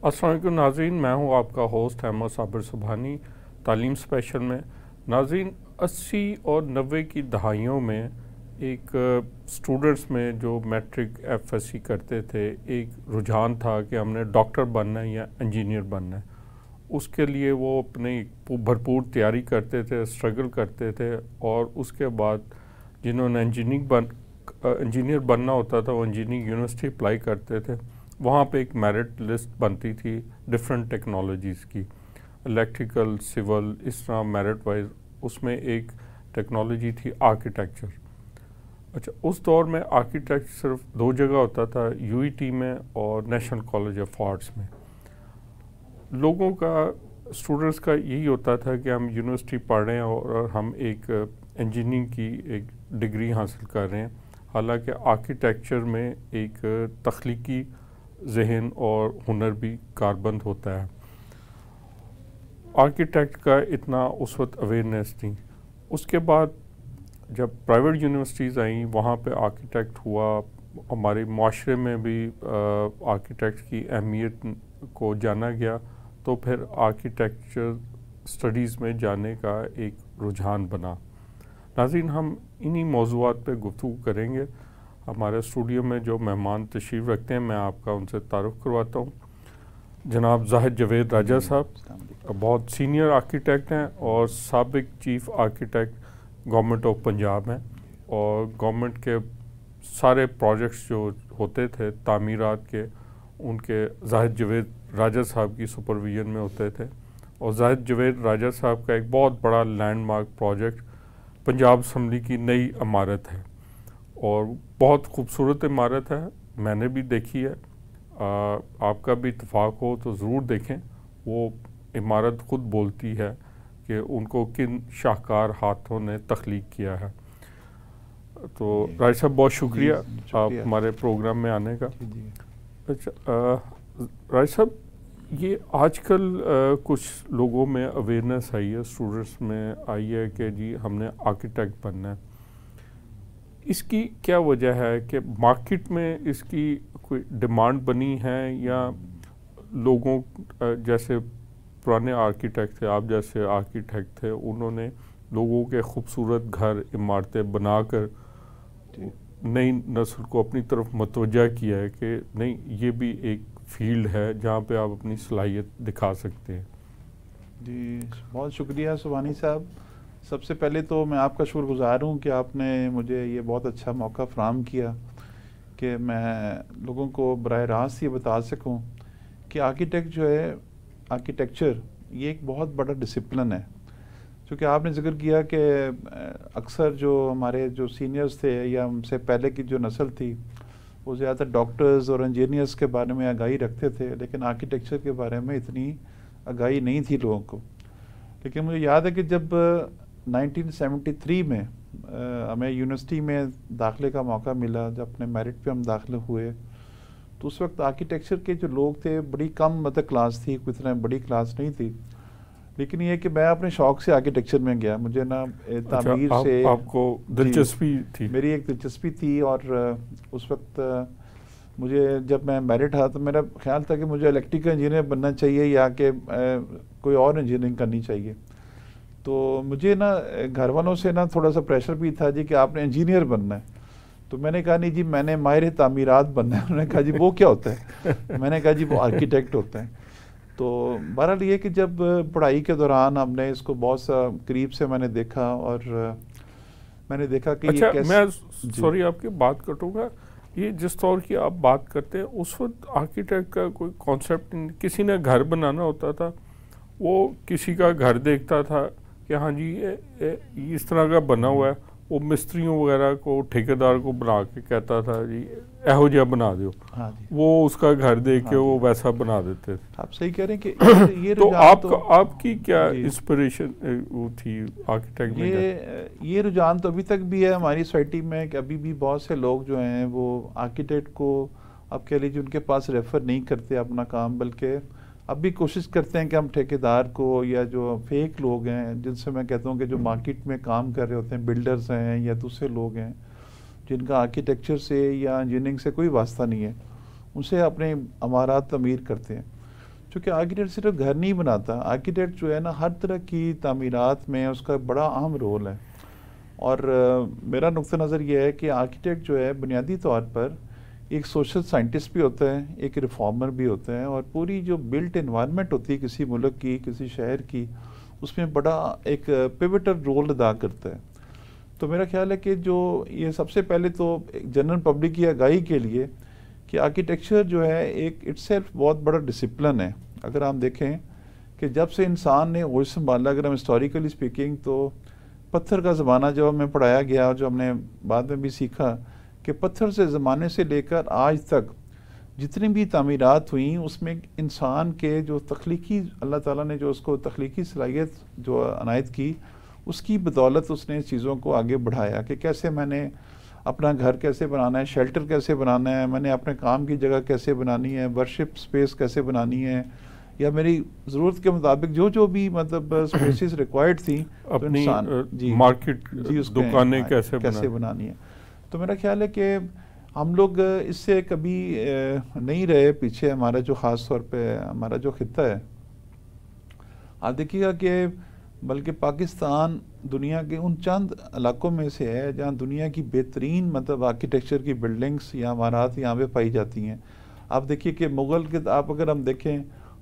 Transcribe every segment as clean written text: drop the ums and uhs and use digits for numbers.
السلام علیکم ناظرین، میں ہوں آپ کا ہوسٹ احمد صابر سبحانی تعلیم اسپیشل میں۔ ناظرین، 80 اور 90 کی دہائیوں میں ایک اسٹوڈنٹس میں جو میٹرک ایف ایس سی کرتے تھے، ایک رجحان تھا کہ ہم نے ڈاکٹر بننا ہے یا انجینئر بننا ہے۔ اس کے لیے وہ اپنی بھرپور تیاری کرتے تھے، اسٹرگل کرتے تھے، اور اس کے بعد جنہوں نے انجینئر بننا ہوتا تھا وہ انجینئرنگ یونیورسٹی اپلائی کرتے تھے۔ وہاں پہ ایک میرٹ لسٹ بنتی تھی ڈفرینٹ ٹیکنالوجیز کی، الیکٹریکل، سول، اس طرح میرٹ وائز۔ اس میں ایک ٹیکنالوجی تھی آرکیٹیکچر۔ اچھا، اس دور میں آرکیٹیکچر صرف 2 جگہ ہوتا تھا، یو ای ٹی میں اور نیشنل کالج آف آرٹس میں۔ لوگوں کا، اسٹوڈنٹس کا یہی ہوتا تھا کہ ہم یونیورسٹی پڑھ رہے ہیں اور ہم ایک انجینئرنگ کی ایک ڈگری حاصل کر رہے ہیں، حالانکہ آرکیٹیکچر میں ایک تخلیقی ذہن اور ہنر بھی کاربند ہوتا ہے۔ آرکیٹیکٹ کا اتنا اس وقت اویئرنیس تھی۔ اس کے بعد جب پرائیویٹ یونیورسٹیز آئیں، وہاں پہ آرکیٹیکٹ ہوا، ہمارے معاشرے میں بھی آرکیٹیکٹ کی اہمیت کو جانا گیا، تو پھر آرکیٹیکچر اسٹڈیز میں جانے کا ایک رجحان بنا۔ ناظرین، ہم انہی موضوعات پہ گفتگو کریں گے۔ ہمارے اسٹوڈیو میں جو مہمان تشریف رکھتے ہیں، میں آپ کا ان سے تعارف کرواتا ہوں۔ جناب زاہد جاوید راجہ صاحب بہت سینئر آرکیٹیکٹ ہیں اور سابق chief architect government of Punjab ہیں، اور گورنمنٹ کے سارے پروجیکٹس جو ہوتے تھے تعمیرات کے، ان کے زاہد جاوید راجہ صاحب کی سپرویژن میں ہوتے تھے۔ اور زاہد جاوید راجہ صاحب کا ایک بہت بڑا landmark project Punjab assembly کی نئی عمارت ہے، اور بہت خوبصورت عمارت ہے، میں نے بھی دیکھی ہے۔ آپ کا بھی اتفاق ہو تو ضرور دیکھیں۔ وہ عمارت خود بولتی ہے کہ ان کو کن شاہکار ہاتھوں نے تخلیق کیا ہے۔ تو راج صاحب بہت شکریہ آپ ہمارے پروگرام میں آنے کا۔ اچھا راج صاحب، یہ آج کل کچھ لوگوں میں اویئرنیس آئی ہے، اسٹوڈنٹس میں آئی ہے کہ جی ہم نے آرکیٹیکٹ بننا ہے۔ اس کی کیا وجہ ہے کہ مارکیٹ میں اس کی کوئی ڈیمانڈ بنی ہے، یا لوگوں جیسے پرانے آرکیٹیکٹ تھے، آپ جیسے آرکیٹیکٹ تھے، انہوں نے لوگوں کے خوبصورت گھر، عمارتیں بنا کر نئی نسل کو اپنی طرف متوجہ کیا ہے کہ نہیں، یہ بھی ایک فیلڈ ہے جہاں پہ آپ اپنی صلاحیت دکھا سکتے ہیں؟ جی بہت شکریہ سبحانی صاحب۔ سب سے پہلے تو میں آپ کا شکر گزار ہوں کہ آپ نے مجھے یہ بہت اچھا موقع فراہم کیا کہ میں لوگوں کو براہ راست یہ بتا سکوں کہ آرکیٹیکٹ جو ہے، آرکیٹیکچر یہ ایک بہت بڑا ڈسپلن ہے۔ چونکہ آپ نے ذکر کیا کہ اکثر جو ہمارے جو سینئرز تھے یا ہم سے پہلے کی جو نسل تھی، وہ زیادہ ڈاکٹرز اور انجینئرز کے بارے میں آگاہی رکھتے تھے، لیکن آرکیٹیکچر کے بارے میں اتنی آگاہی نہیں تھی لوگوں کو۔ لیکن مجھے یاد ہے کہ جب 1973 میں ہمیں یونیورسٹی میں داخلے کا موقع ملا، جب اپنے میرٹ پہ ہم داخل ہوئے، تو اس وقت آرکیٹیکچر کے جو لوگ تھے بڑی کم کلاس تھی، کوئی اتنا بڑی کلاس نہیں تھی۔ لیکن یہ کہ میں اپنے شوق سے آرکیٹیکچر میں گیا، مجھے نا تعمیر سے آپ کو دلچسپی تھی؟ میری ایک دلچسپی تھی، اور اس وقت مجھے جب میں میرٹ تھا تو میرا خیال تھا کہ مجھے الیکٹریکل انجینئر بننا چاہیے یا کہ کوئی اور انجینئرنگ کرنی چاہیے۔ تو مجھے نا گھر والوں سے نا تھوڑا سا پریشر بھی تھا جی کہ آپ نے انجینئر بننا ہے۔ تو میں نے کہا نہیں جی، میں نے ماہر تعمیرات بننا ہے۔ انہوں نے کہا جی وہ کیا ہوتا ہے؟ میں نے کہا جی وہ آرکیٹیکٹ ہوتا ہے۔ تو بہرحال یہ کہ جب پڑھائی کے دوران ہم نے اس کو بہت سا قریب سے میں نے دیکھا، اور میں نے دیکھا کہ اچھا، میں سوری آپ کی بات کٹوں گا، یہ جس طور کی آپ بات کرتے ہیں اس وقت آرکیٹیکٹ کا کوئی کانسیپٹ نہیں۔ کسی نے گھر بنانا ہوتا تھا، وہ کسی کا گھر دیکھتا تھا کہ ہاں جی یہ اس طرح کا بنا ہوا ہے، وہ مستریوں وغیرہ کو، ٹھیکیدار کو بنا کے کہتا تھا جی ایہو جہا بنا دیو، وہ اس کا گھر دیکھ کے وہ ویسا بنا دیتے تھے۔ آپ صحیح کہہ رہے ہیں کہ یہ تو آپ کی کیا انسپریشن وہ تھی آرکیٹیکٹ میں؟ یہ رجحان تو ابھی تک بھی ہے ہماری سوسائٹی میں کہ ابھی بھی بہت سے لوگ جو ہیں وہ آرکیٹیکٹ کو اب کہہ لیجیے ان کے پاس ریفر نہیں کرتے اپنا کام، بلکہ اب بھی کوشش کرتے ہیں کہ ہم ٹھیکیدار کو یا جو فیک لوگ ہیں، جن سے میں کہتا ہوں کہ جو مارکیٹ میں کام کر رہے ہوتے ہیں، بلڈرز ہیں یا دوسرے لوگ ہیں جن کا آرکیٹیکچر سے یا انجینئرنگ سے کوئی واسطہ نہیں ہے، ان سے اپنے عمارات تعمیر کرتے ہیں۔ چونکہ آرکیٹیکٹ صرف گھر نہیں بناتا، آرکیٹیکٹ جو ہے نا ہر طرح کی تعمیرات میں اس کا بڑا اہم رول ہے. اور میرا نقطہ نظر یہ ہے کہ آرکیٹیکٹ جو ہے بنیادی طور پر ایک سوشل سائنٹسٹ بھی ہوتا ہے، ایک ریفارمر بھی ہوتا ہے، اور پوری جو بلٹ انوائرمنٹ ہوتی ہے کسی ملک کی، کسی شہر کی، اس میں بڑا ایک پیوٹل رول ادا کرتا ہے. تو میرا خیال ہے کہ جو یہ سب سے پہلے تو جنرل پبلک کی آگاہی کے لیے کہ آرکیٹیکچر جو ہے ایک اٹ سیلف بہت بڑا ڈسپلن ہے. اگر ہم دیکھیں کہ جب سے انسان نے ہوش سنبھالا، اگر ہم ہسٹوریکلی اسپیکنگ، تو پتھر کا زمانہ جو ہمیں پڑھایا گیا اور جو ہم نے بعد میں بھی سیکھا کہ پتھر سے زمانے سے لے کر آج تک جتنی بھی تعمیرات ہوئیں اس میں انسان کے جو تخلیقی، اللہ تعالیٰ نے جو اس کو تخلیقی صلاحیت جو عنایت کی، اس کی بدولت اس نے چیزوں کو آگے بڑھایا کہ کیسے میں نے اپنا گھر کیسے بنانا ہے، شیلٹر کیسے بنانا ہے، میں نے اپنے کام کی جگہ کیسے بنانی ہے، ورشپ سپیس کیسے بنانی ہے، یا میری ضرورت کے مطابق جو بھی مطلب سپیسز ریکوائرڈ تھیں اپنی مارکیٹ دکانیں کیسے بنانی ہے. تو میرا خیال ہے کہ ہم لوگ اس سے کبھی نہیں رہے پیچھے. ہمارا جو خاص طور پہ ہمارا جو خطہ ہے، آپ دیکھیے گا کہ بلکہ پاکستان دنیا کے ان چند علاقوں میں سے ہے جہاں دنیا کی بہترین مطلب آرکیٹیکچر کی بلڈنگز یا عمارات یہاں پہ پائی جاتی ہیں. آپ دیکھیے کہ مغل کے، آپ اگر ہم دیکھیں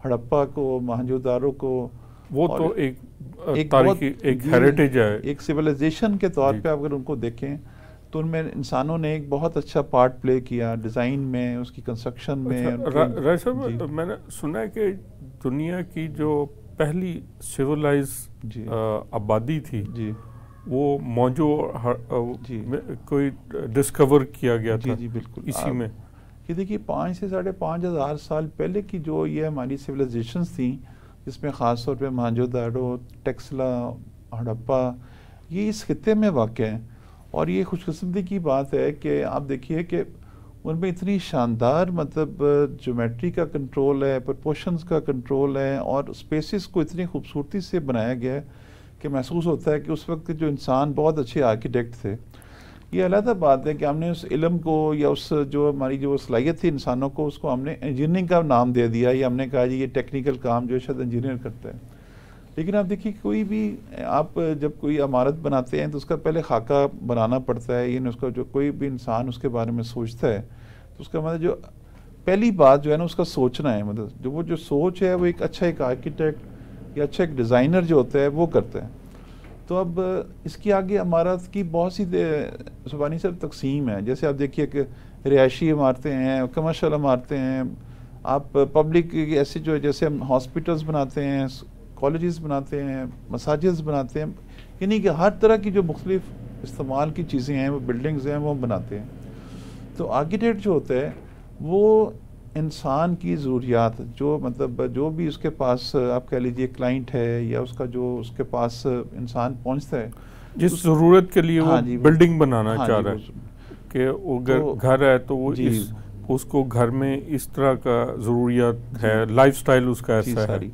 ہڑپا کو، موہنجو دارو کو، وہ تو ایک تاریخی ایک ہیریٹیج ہے، ایک سویلائزیشن کے طور پہ اگر ان کو دیکھیں تو ان میں انسانوں نے ایک بہت اچھا پارٹ پلے کیا ڈیزائن میں، اس کی کنسٹرکشن میں. رائے صاحب، میں نے سنا ہے کہ دنیا کی جو پہلی سیولائز آبادی تھی وہ موجو کوئی ڈسکور کیا گیا تھا. جی بالکل اسی میں یہ دیکھیے 5,000 سے 5,500 سال پہلے کی جو یہ ہماری سویلائزیشنز تھیں، جس میں خاص طور پہ موہنجو داڑو، ٹیکسلا، ہڑپا، یہ اس خطے میں واقع ہیں. اور یہ خوش قسمتی کی بات ہے کہ آپ دیکھیے کہ ان میں اتنی شاندار مطلب جیومیٹری کا کنٹرول ہے، پرپورشنز کا کنٹرول ہے، اور اسپیسز کو اتنی خوبصورتی سے بنایا گیا ہے کہ محسوس ہوتا ہے کہ اس وقت جو انسان بہت اچھے آرکیٹیکٹ تھے. یہ علیحدہ بات ہے کہ ہم نے اس علم کو یا اس جو ہماری جو صلاحیت تھی انسانوں کو، اس کو ہم نے انجینئرنگ کا نام دے دیا، یا ہم نے کہا جی یہ ٹیکنیکل کام جو شاید انجینئر کرتا ہے. لیکن آپ دیکھیے کوئی بھی آپ جب کوئی عمارت بناتے ہیں تو اس کا پہلے خاکہ بنانا پڑتا ہے، یعنی اس کا جو کوئی بھی انسان اس کے بارے میں سوچتا ہے تو اس کا مطلب جو پہلی بات جو ہے نا اس کا سوچنا ہے، مطلب جو وہ جو سوچ ہے وہ ایک اچھا ایک آرکیٹیکٹ یا اچھا ایک ڈیزائنر جو ہوتا ہے وہ کرتا ہے. تو اب اس کی آگے عمارت کی بہت سی سبحانی صاحب تقسیم ہے. جیسے آپ دیکھیے کہ رہائشی عمارتیں ہیں، کمرشل عمارتیں ہیں، آپ پبلک ایسے جو جیسے ہم ہاسپٹلز بناتے ہیں، کالجز بناتے ہیں، مساجد بناتے ہیں، یعنی کہ ہر طرح کی جو مختلف استعمال کی چیزیں ہیں، وہ بلڈنگز ہیں، وہ ہم بناتے ہیں. تو آرکیٹیکٹ جو ہوتا ہے وہ انسان کی ضروریات، جو مطلب جو بھی اس کے پاس آپ کہہ لیجئے کلائنٹ ہے یا اس کا جو اس کے پاس انسان پہنچتا ہے جس ضرورت کے لیے وہ بلڈنگ بنانا چاہ رہا ہے کہ وہ گھر ہے تو وہ اس کو گھر میں اس طرح کا ضروریات ہے، لائف سٹائل اس کا ایسا ہے.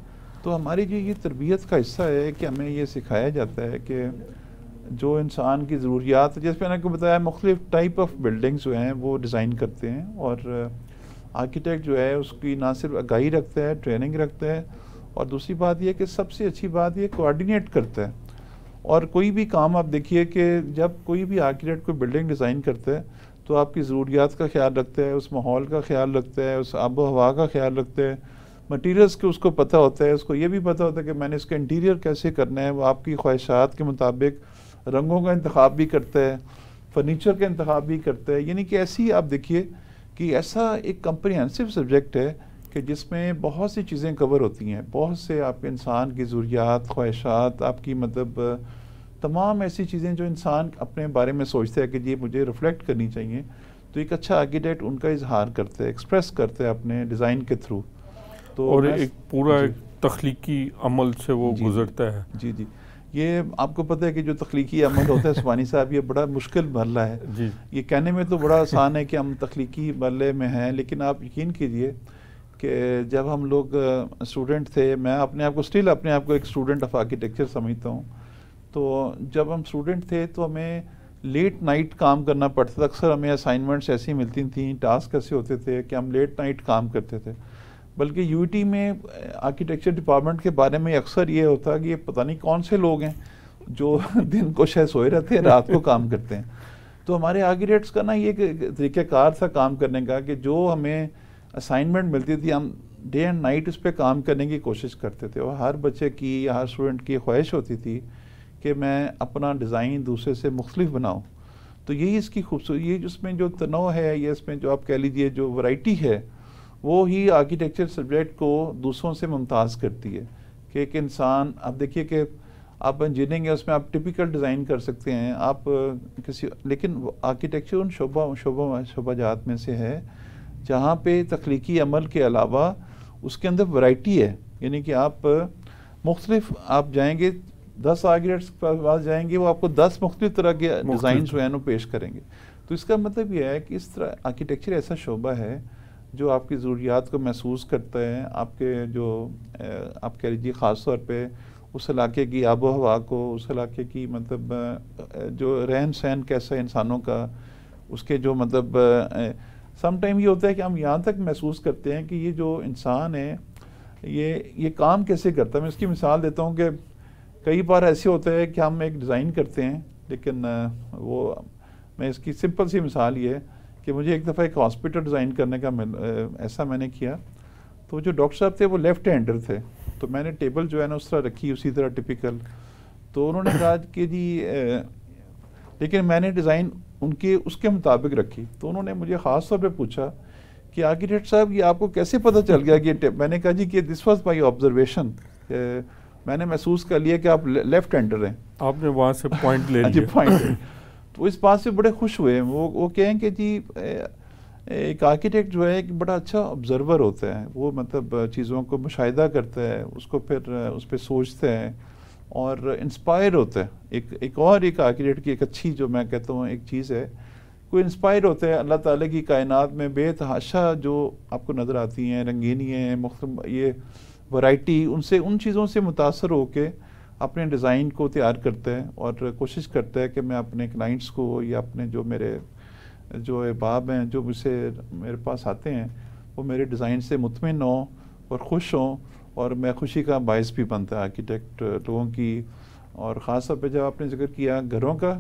تو ہماری جو یہ تربیت کا حصہ ہے کہ ہمیں یہ سکھایا جاتا ہے کہ جو انسان کی ضروریات، جیسے میں نے آپ کو بتایا مختلف ٹائپ آف بلڈنگز جو ہیں وہ ڈیزائن کرتے ہیں، اور آرکیٹیکٹ جو ہے اس کی نہ صرف آگاہی رکھتا ہے، ٹریننگ رکھتا ہے، اور دوسری بات یہ کہ سب سے اچھی بات یہ کوآرڈینیٹ کرتا ہے. اور کوئی بھی کام آپ دیکھیے کہ جب کوئی بھی آرکیٹیکٹ کوئی بلڈنگ ڈیزائن کرتا ہے تو آپ کی ضروریات کا خیال رکھتا ہے، اس ماحول کا خیال رکھتا ہے، اس آب و ہوا کا خیال رکھتا ہے، مٹیریلز کے اس کو پتہ ہوتا ہے، اس کو یہ بھی پتہ ہوتا ہے کہ میں نے اس کا انٹیریئر کیسے کرنا ہے، وہ آپ کی خواہشات کے مطابق رنگوں کا انتخاب بھی کرتا ہے، فرنیچر کا انتخاب بھی کرتا ہے. یعنی کہ ایسی آپ دیکھیے کہ ایسا ایک کمپریہنسو سبجیکٹ ہے کہ جس میں بہت سی چیزیں کور ہوتی ہیں، بہت سے آپ کے انسان کی ضروریات، خواہشات، آپ کی مطلب تمام ایسی چیزیں جو انسان اپنے بارے میں سوچتا ہے کہ یہ مجھے ریفلیکٹ کرنی چاہیے. تو ایک اچھا آرکیٹیکٹ ان کا اظہار کرتا ہے، ایکسپریس کرتا ہے اپنے ڈیزائن کے تھرو. تو اور ایک پورا ایک تخلیقی عمل سے وہ گزرتا ہے. جی یہ آپ کو پتہ ہے کہ جو تخلیقی عمل ہوتا ہے سبحانی صاحب، یہ بڑا مشکل مرحلہ ہے. یہ کہنے میں تو بڑا آسان ہے کہ ہم تخلیقی مرحلے میں ہیں، لیکن آپ یقین کیجئے کہ جب ہم لوگ اسٹوڈنٹ تھے، میں اپنے آپ کو اسٹل اپنے آپ کو ایک اسٹوڈنٹ آف آرکیٹیکچر سمجھتا ہوں. تو جب ہم اسٹوڈنٹ تھے تو ہمیں لیٹ نائٹ کام کرنا پڑتا تھا. اکثر ہمیں اسائنمنٹس ایسی ملتی تھیں، ٹاسک ایسے ہوتے تھے کہ ہم لیٹ نائٹ کام کرتے تھے. بلکہ یو ٹی میں آرکیٹیکچر ڈپارٹمنٹ کے بارے میں اکثر یہ ہوتا ہے کہ یہ پتہ نہیں کون سے لوگ ہیں جو دن کو شاید سوئے رہتے ہیں، رات کو کام کرتے ہیں. تو ہمارے آرکیٹیکٹس کا نا یہ طریقہ کار تھا کام کرنے کا کہ جو ہمیں اسائنمنٹ ملتی تھی ہم ڈے اینڈ نائٹ اس پہ کام کرنے کی کوشش کرتے تھے. اور ہر بچے کی یا ہر اسٹوڈنٹ کی خواہش ہوتی تھی کہ میں اپنا ڈیزائن دوسرے سے مختلف بناؤں. تو یہی اس کی خوبصورتی، یہ جس میں جو تنوع ہے، یہ اس میں جو آپ کہہ لیجئے جو ورائٹی ہے، وہ ہی آرکیٹیکچر سبجیکٹ کو دوسروں سے ممتاز کرتی ہے. کہ ایک انسان، آپ دیکھیے کہ آپ انجینئرنگ ہے، اس میں آپ ٹپیکل ڈیزائن کر سکتے ہیں آپ کسی، لیکن آرکیٹیکچر ان شعبہ جات میں سے ہے جہاں پہ تخلیقی عمل کے علاوہ اس کے اندر ورائٹی ہے. یعنی کہ آپ مختلف، آپ جائیں گے 10 آرکیٹیکٹس کے پاس جائیں گے، وہ آپ کو 10 مختلف طرح کے ڈیزائنز جو ہیں وہ پیش کریں گے. تو اس کا مطلب یہ ہے کہ اس طرح آرکیٹیکچر ایسا شعبہ ہے جو آپ کی ضروریات کو محسوس کرتا ہے، آپ کے جو آپ کہہ لیجیے خاص طور پہ اس علاقے کی آب و ہوا کو، اس علاقے کی مطلب جو رہن سہن کیسا ہے انسانوں کا، اس کے جو مطلب سم ٹائم یہ ہوتا ہے کہ ہم یہاں تک محسوس کرتے ہیں کہ یہ جو انسان ہے یہ کام کیسے کرتا ہے. میں اس کی مثال دیتا ہوں کہ کئی بار ایسے ہوتا ہے کہ ہم ایک ڈیزائن کرتے ہیں، لیکن وہ، میں اس کی سمپل سی مثال یہ ہے کہ مجھے ایک دفعہ ایک ہاسپٹل ڈیزائن کرنے کا ایسا میں نے کیا. تو جو ڈاکٹر صاحب تھے وہ لیفٹ ہینڈر تھے، تو میں نے ٹیبل جو ہے نا اس طرح رکھی اسی طرح ٹپیکل. تو انہوں نے کہا کہ جی لیکن میں نے ڈیزائن ان کے اس کے مطابق رکھی. تو انہوں نے مجھے خاص طور پہ پوچھا کہ آرکیٹیکٹ صاحب یہ آپ کو کیسے پتہ چل گیا کہ میں نے کہا جی کہ دس واز مائی آبزرویشن، میں نے محسوس کر لیا کہ آپ لیفٹ ہینڈر ہیں. آپ نے وہاں سے پوائنٹ لے لیا. پوائنٹ. تو اس بات سے بڑے خوش ہوئے. وہ کہیں کہ جی ایک آرکیٹیکٹ جو ہے ایک بڑا اچھا آبزرور ہوتا ہے، وہ مطلب چیزوں کو مشاہدہ کرتا ہے، اس کو پھر اس پہ سوچتا ہے اور انسپائر ہوتا ہے. ایک آرکیٹیکٹ کی ایک اچھی جو میں کہتا ہوں ایک چیز ہے، کوئی انسپائر ہوتا ہے اللہ تعالیٰ کی کائنات میں بے تحاشا جو آپ کو نظر آتی ہیں، رنگینی ہیں، مختلف یہ ورائٹی، ان چیزوں سے متاثر ہو کے اپنے ڈیزائن کو تیار کرتا ہے اور کوشش کرتا ہے کہ میں اپنے کلائنٹس کو یا اپنے جو میرے جو احباب ہیں جو مجھ سے میرے پاس آتے ہیں وہ میرے ڈیزائن سے مطمئن ہوں اور خوش ہوں، اور میں خوشی کا باعث بھی بنتا ہے آرکیٹیکٹ لوگوں کی. اور خاص طور پہ جب آپ نے ذکر کیا گھروں کا،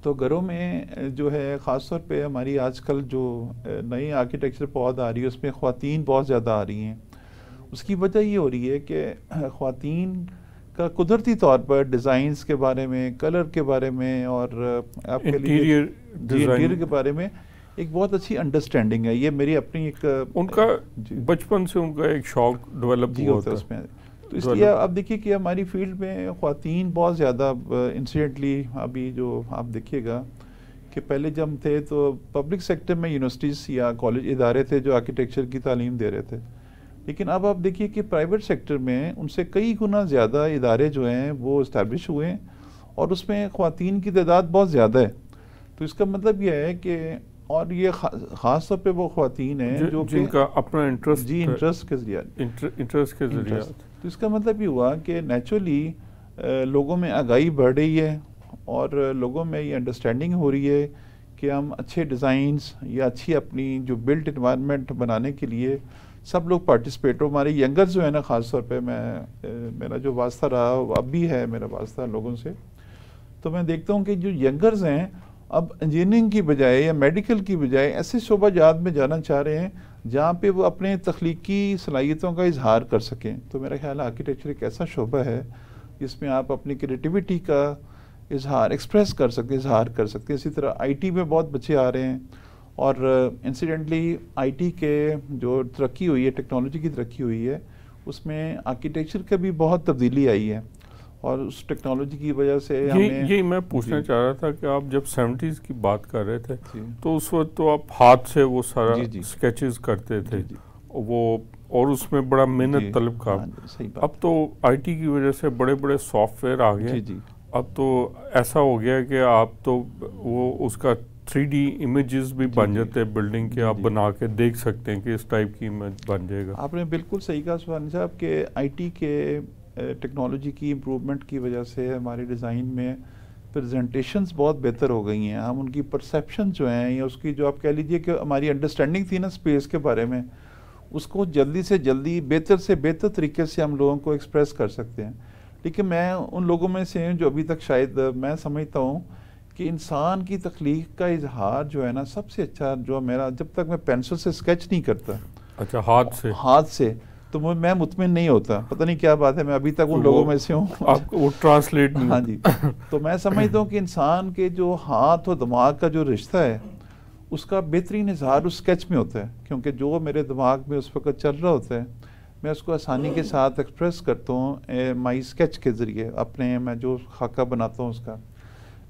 تو گھروں میں جو ہے خاص طور پہ ہماری آج کل جو نئی آرکیٹیکچر پود آ رہی ہے اس میں خواتین بہت زیادہ آ رہی ہیں. اس کی وجہ یہ ہو رہی ہے کہ خواتین کا قدرتی طور پر ڈیزائنز کے بارے میں، کلر کے بارے میں، اور آپ کے لیے انٹیریئر کے بارے میں ایک بہت اچھی انڈرسٹینڈنگ ہے. یہ میری اپنی ایک ان کا بچپن سے ان کا ایک شوق ڈیولپ ہوا ہوتا ہے اس میں. تو اس لیے آپ دیکھیے کہ ہماری فیلڈ میں خواتین بہت زیادہ انسیڈنٹلی، ابھی جو آپ دیکھیے گا کہ پہلے جب ہم تھے تو پبلک سیکٹر میں یونیورسٹیز یا کالج ادارے تھے جو آرکیٹیکچر کی تعلیم دے رہے تھے، لیکن اب آپ دیکھیے کہ پرائیویٹ سیکٹر میں ان سے کئی گنا زیادہ ادارے جو ہیں وہ اسٹیبلش ہوئے ہیں اور اس میں خواتین کی تعداد بہت زیادہ ہے. تو اس کا مطلب یہ ہے کہ، اور یہ خاص طور پہ وہ خواتین ہیں جو جن کا اپنا انٹرسٹ انٹرسٹ کے ذریعے. تو اس کا مطلب یہ ہوا کہ نیچرلی لوگوں میں آگاہی بڑھ رہی ہے اور لوگوں میں یہ انڈرسٹینڈنگ ہو رہی ہے کہ ہم اچھے ڈیزائنز یا اچھی اپنی جو بلٹ انوائرمنٹ بنانے کے لیے سب لوگ پارٹیسپیٹ ہو. ہمارے ینگرز جو ہے نا، خاص طور پہ میرا جو واسطہ رہا اب بھی ہے میرا واسطہ لوگوں سے، تو میں دیکھتا ہوں کہ جو ینگرز ہیں اب انجینئرنگ کی بجائے یا میڈیکل کی بجائے ایسے شعبہ جات میں جانا چاہ رہے ہیں جہاں پہ وہ اپنے تخلیقی صلاحیتوں کا اظہار کر سکیں. تو میرا خیال ہے آرکیٹیکچر ایک ایسا شعبہ ہے جس میں آپ اپنی کریٹیوٹی کا اظہار ایکسپریس کر سکتے، اظہار کر سکتے. اسی طرح آئی ٹی میں بہت بچے آ رہے ہیں، اور انسیڈنٹلی آئی ٹی کے جو ترقی ہوئی ہے، ٹیکنالوجی کی ترقی ہوئی ہے، اس میں آرکیٹیکچر کا بھی بہت تبدیلی آئی ہے، اور اس ٹیکنالوجی کی وجہ سے یہی میں پوچھنا چاہ رہا تھا کہ آپ جب 70s کی بات کر رہے تھے تو اس وقت تو آپ ہاتھ سے وہ سارا اسکیچز کرتے تھے وہ، اور اس میں بڑا محنت طلب کا. اب تو آئی ٹی کی وجہ سے بڑے بڑے سافٹ ویئر آ گئے. اب تو ایسا ہو گیا کہ آپ تو وہ اس کا 3D امیجز بھی بن جاتے ہیں بلڈنگ کے، آپ بنا کے دیکھ سکتے ہیں کہ اس ٹائپ کی امیج بن جائے گا. آپ نے بالکل صحیح کہا سبحانی صاحب کہ آئی ٹی کے ٹیکنالوجی کی امپرومنٹ کی وجہ سے ہمارے ڈیزائن میں پریزنٹیشنز بہت بہتر ہو گئی ہیں. ہم ان کی پرسیپشن جو ہیں یا اس کی جو آپ کہہ لیجئے کہ ہماری انڈرسٹینڈنگ تھی نا اسپیس کے بارے میں، اس کو جلدی سے جلدی بہتر سے بہتر طریقے سے ہم لوگوں کو ایکسپریس کر سکتے ہیں. لیکن میں ان لوگوں میں سے ہوں جو ابھی تک شاید میں سمجھتا ہوں کہ انسان کی تخلیق کا اظہار جو ہے نا سب سے اچھا جو میرا, جب تک میں پینسل سے اسکیچ نہیں کرتا, اچھا ہاتھ سے تو میں مطمئن نہیں ہوتا. پتہ نہیں کیا بات ہے, میں ابھی تک ان لوگوں میں سے ہوں. آپ وہ ٹرانسلیٹ نہیں. ہاں جی. تو میں سمجھتا ہوں کہ انسان کے جو ہاتھ اور دماغ کا جو رشتہ ہے اس کا بہترین اظہار اس اسکیچ میں ہوتا ہے, کیونکہ جو میرے دماغ میں اس وقت چل رہا ہوتا ہے میں اس کو آسانی کے ساتھ ایکسپریس کرتا ہوں مائی اسکیچ کے ذریعے, اپنے میں جو خاکہ بناتا ہوں اس کا.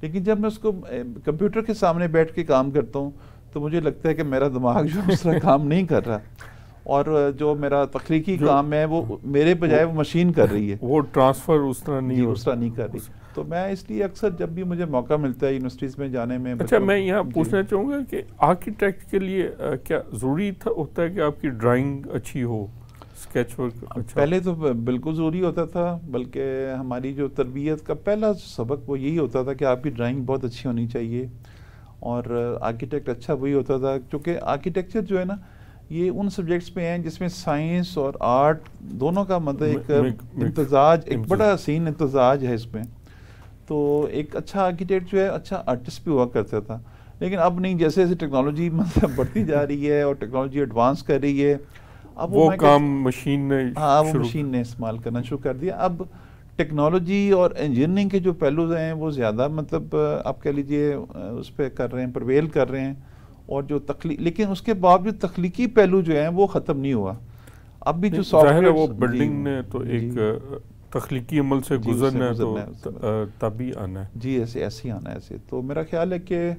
لیکن جب میں اس کو کمپیوٹر کے سامنے بیٹھ کے کام کرتا ہوں تو مجھے لگتا ہے کہ میرا دماغ جو اس طرح کام نہیں کر رہا, اور جو میرا تخلیقی کام ہے وہ میرے بجائے وہ مشین کر رہی ہے, وہ ٹرانسفر اس طرح نہیں کر رہی. تو میں اس لیے اکثر جب بھی مجھے موقع ملتا ہے یونیورسٹیز میں جانے میں. اچھا, میں یہاں پوچھنا چاہوں گا کہ آرکیٹیکٹ کے لیے کیا ضروری ہوتا ہے کہ آپ کی ڈرائنگ اچھی ہو, اسکیچ ورک اچھا؟ پہلے تو بالکل ضروری ہوتا تھا, بلکہ ہماری جو تربیت کا پہلا سبق وہ یہی ہوتا تھا کہ آپ کی ڈرائنگ بہت اچھی ہونی چاہیے, اور آرکیٹیکٹ اچھا وہی ہوتا تھا. کیونکہ آرکیٹیکچر جو ہے نا یہ ان سبجیکٹس میں ہیں جس میں سائنس اور آرٹ دونوں کا مطلب ایک امتزاج, ایک بڑا حسین امتزاج ہے اس میں. تو ایک اچھا آرکیٹیکٹ جو ہے اچھا آرٹسٹ بھی ہوا کرتا تھا. لیکن اب نہیں, جیسے جیسے ٹیکنالوجی مطلب بڑھتی جا رہی ہے اور ٹیکنالوجی ایڈوانس کر رہی ہے, اب وہ کام مشین نے استعمال کرنا شروع کر دیا. اب ٹیکنالوجی اور انجینئرنگ کے جو پہلوز ہیں وہ زیادہ مطلب آپ کہہ لیجئے اس پہ کر رہے ہیں, پرویل کر رہے ہیں, اور جو لیکن اس کے باوجود تخلیقی پہلو جو ہیں وہ ختم نہیں ہوا. اب بھی جو سافٹ ویئر وہ بلڈنگ نے تو ایک تخلیقی عمل سے گزرنا ہے تو تبھی آنا ہے. جی ایسے ہی آنا ہے ایسے. تو میرا خیال ہے کہ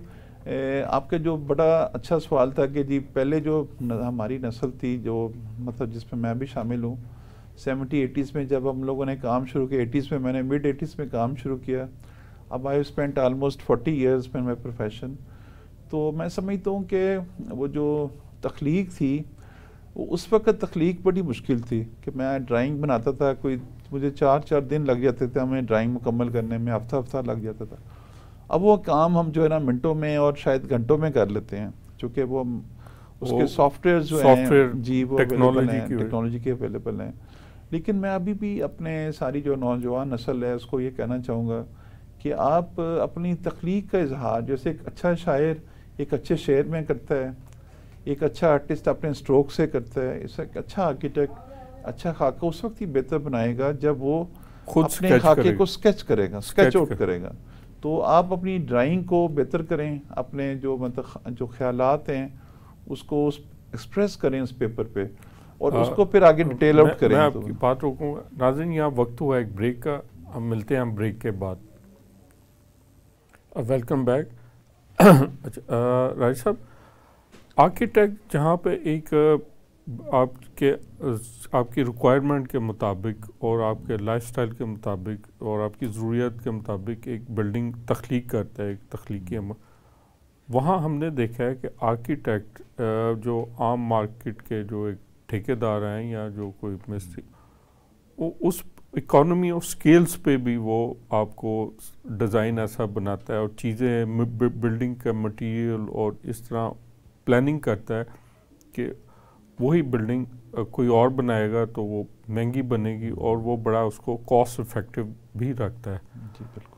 آپ کا جو بڑا اچھا سوال تھا کہ جی پہلے جو ہماری نسل تھی جو مطلب جس میں بھی شامل ہوں 70-80s میں جب ہم لوگوں نے کام شروع کیا, 80s میں نے mid 80s میں کام شروع کیا. اب آئی اسپینٹ آلموسٹ 40 years میں پروفیشن. تو میں سمجھتا ہوں کہ وہ جو تخلیق تھی وہ اس وقت تخلیق بڑی مشکل تھی کہ میں ڈرائنگ بناتا تھا, مجھے 4 دن لگ جاتے تھے ہمیں ڈرائنگ مکمل کرنے میں, ہفتہ لگ جاتا تھا. اب وہ کام ہم جو ہے نا منٹوں میں اور شاید گھنٹوں میں کر لیتے ہیں, چونکہ وہ اس کے سافٹ ویئر جو ہیں جی وہ ٹیکنالوجی کے اویلیبل ہیں. لیکن میں ابھی بھی اپنے ساری جو نوجوان نسل ہے اس کو یہ کہنا چاہوں گا کہ آپ اپنی تخلیق کا اظہار, جیسے ایک اچھا شاعر ایک اچھے شعر میں کرتا ہے, ایک اچھا آرٹسٹ اپنے اسٹروک سے کرتا ہے, اس ایک اچھا آرکیٹیکٹ اچھا خاکہ اس وقت ہی بہتر بنائے گا جب وہ خود اپنے خاکے کو اسکیچ کرے گا, اسکیچ آؤٹ کرے گا. تو آپ اپنی ڈرائنگ کو بہتر کریں, اپنے جو خیالات ہیں اس کو ایکسپریس کریں اس پیپر پہ, اور اس کو پھر آگے ڈیٹیل آؤٹ کریں. میں آپ کی بات روکوں گا. ناظرین یہاں وقت ہوا ایک بریک کا, ہم ملتے ہیں بریک کے بعد. Welcome back. اچھا راجد صاحب, آرکیٹیکٹ جہاں پہ ایک آپ کی ریکوائرمنٹ کے مطابق اور آپ کے لائف سٹائل کے مطابق اور آپ کی ضروریات کے مطابق ایک بلڈنگ تخلیق کرتا ہے, ایک تخلیقی عمل, وہاں ہم نے دیکھا ہے کہ آرکیٹیکٹ جو عام مارکیٹ کے جو ایک ٹھیکیدار ہیں یا جو کوئی مستری, وہ اس اکانومی اور سکیلز پہ بھی وہ آپ کو ڈیزائن ایسا بناتا ہے اور چیزیں بلڈنگ کا مٹیریل اور اس طرح پلاننگ کرتا ہے کہ وہی بلڈنگ کوئی اور بنائے گا تو وہ مہنگی بنے گی اور وہ بڑا اس کو کاسٹ افیکٹو بھی رکھتا ہے. جی بالکل.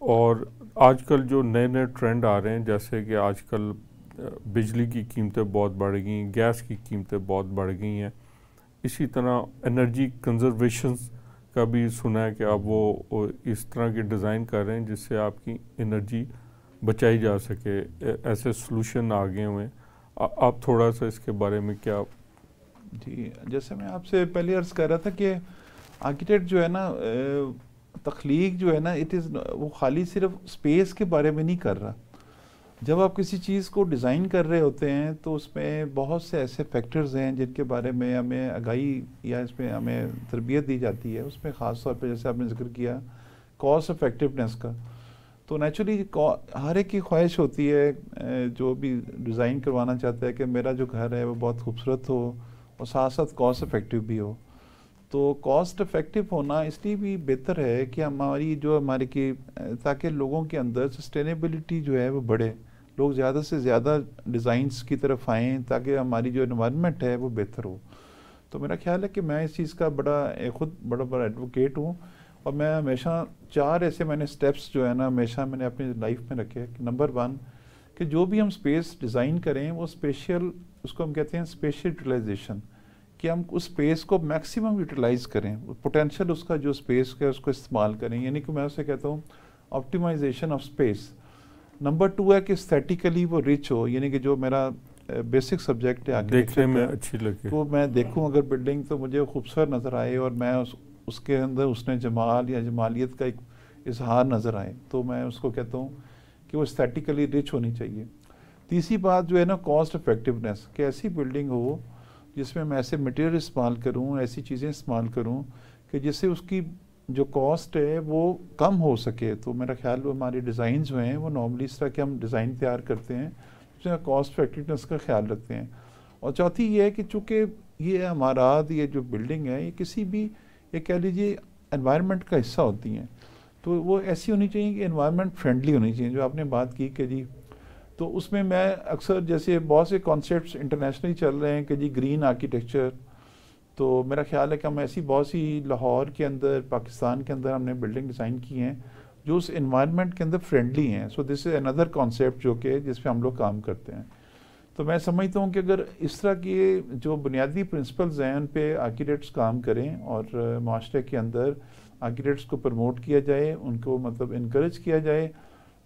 اور آج کل جو نئے ٹرینڈ آ رہے ہیں, جیسے کہ آج کل بجلی کی قیمتیں بہت بڑھ گئی ہیں, گیس کی قیمتیں بہت بڑھ گئی ہیں, اسی طرح انرجی کنزرویشنز کا بھی سنا ہے کہ اب وہ اس طرح کے ڈیزائن کر رہے ہیں جس سے آپ کی انرجی بچائی جا سکے. ایسے سلوشن آ گئے ہوئے ہیں. آپ تھوڑا سا اس کے بارے میں کیا؟ جی جیسے میں آپ سے پہلے عرض کر رہا تھا کہ آرکیٹیکٹ جو ہے نا تخلیق جو ہے نا وہ خالی صرف اسپیس کے بارے میں نہیں کر رہا. جب آپ کسی چیز کو ڈیزائن کر رہے ہوتے ہیں تو اس میں بہت سے ایسے فیکٹرز ہیں جن کے بارے میں ہمیں آگاہی یا اس میں ہمیں تربیت دی جاتی ہے. اس میں خاص طور پہ جیسے آپ نے ذکر کیا کاسٹ افیکٹونیس کا, تو نیچرلی ہر ایک کی خواہش ہوتی ہے جو بھی ڈیزائن کروانا چاہتا ہے کہ میرا جو گھر ہے وہ بہت خوبصورت ہو اور ساتھ ساتھ کاسٹ افیکٹو بھی ہو. تو کاسٹ افیکٹو ہونا اس لیے بھی بہتر ہے کہ ہماری کی تاکہ لوگوں کے اندر سسٹینیبلٹی جو ہے وہ بڑھے, لوگ زیادہ سے زیادہ ڈیزائنز کی طرف آئیں تاکہ ہماری جو انوائرمنٹ ہے وہ بہتر ہو. تو میرا خیال ہے کہ میں اس چیز کا خود بڑا ایڈوکیٹ ہوں، اور میں ہمیشہ 4 ایسے میں نے سٹیپس جو ہے نا ہمیشہ میں نے اپنی لائف میں رکھے کہ نمبر 1 کہ جو بھی ہم سپیس ڈیزائن کریں وہ اسپیشل، اس کو ہم کہتے ہیں اسپیشل یوٹیلائزیشن، کہ ہم اس اسپیس کو میکسیمم یوٹیلائز کریں، پوٹینشیل اس کا جو اسپیس کا ہے اس کو استعمال کریں، یعنی کہ میں اسے کہتا ہوں آپٹیمائزیشن آف اسپیس۔ نمبر 2 ہے کہ اسٹیٹیکلی وہ رچ ہو، یعنی کہ جو میرا بیسک سبجیکٹ ہے دیکھنے میں اچھی لگے، وہ میں دیکھوں اگر بلڈنگ تو مجھے خوبصورت نظر آئے، اور میں اس کے اندر اس نے جمال یا جمالیت کا ایک اظہار نظر آئے، تو میں اس کو کہتا ہوں کہ وہ اسٹیٹیکلی رچ ہونی چاہیے۔ تیسری بات جو ہے نا کاسٹ افیکٹونیس، کہ ایسی بلڈنگ ہو جس میں ایسے مٹیریل استعمال کروں، ایسی چیزیں استعمال کروں کہ جس سے اس کی جو کاسٹ ہے وہ کم ہو سکے۔ تو میرا خیال وہ ہمارے ڈیزائن جو ہیں وہ نارملی اس طرح کے ہم ڈیزائن تیار کرتے ہیں جس میں کاسٹ افیکٹونیس کا خیال رکھتے ہیں۔ اور چوتھی یہ ہے کہ چونکہ یہ عمارات، یہ جو بلڈنگ ہے یہ کسی بھی یہ کہہ لیجیے انوائرمنٹ کا حصہ ہوتی ہیں، تو وہ ایسی ہونی چاہیے کہ انوائرمنٹ فرینڈلی ہونی چاہیے، جو آپ نے بات کی کہ جی، تو اس میں اکثر جیسے بہت سے کانسیپٹس انٹرنیشنلی چل رہے ہیں کہ جی گرین آرکیٹیکچر، تو میرا خیال ہے کہ ہم ایسی بہت سی لاہور کے اندر، پاکستان کے اندر ہم نے بلڈنگ ڈیزائن کی ہیں جو اس انوائرمنٹ کے اندر فرینڈلی ہیں۔ سو دس از اندر کانسیپٹ جو کہ جس پہ ہم لوگ کام کرتے ہیں۔ تو میں سمجھتا ہوں کہ اگر اس طرح کی جو بنیادی پرنسپلز ہیں ان پہ آرکیٹیکٹس کام کریں اور معاشرے کے اندر آرکیٹیکٹس کو پروموٹ کیا جائے، ان کو مطلب انکریج کیا جائے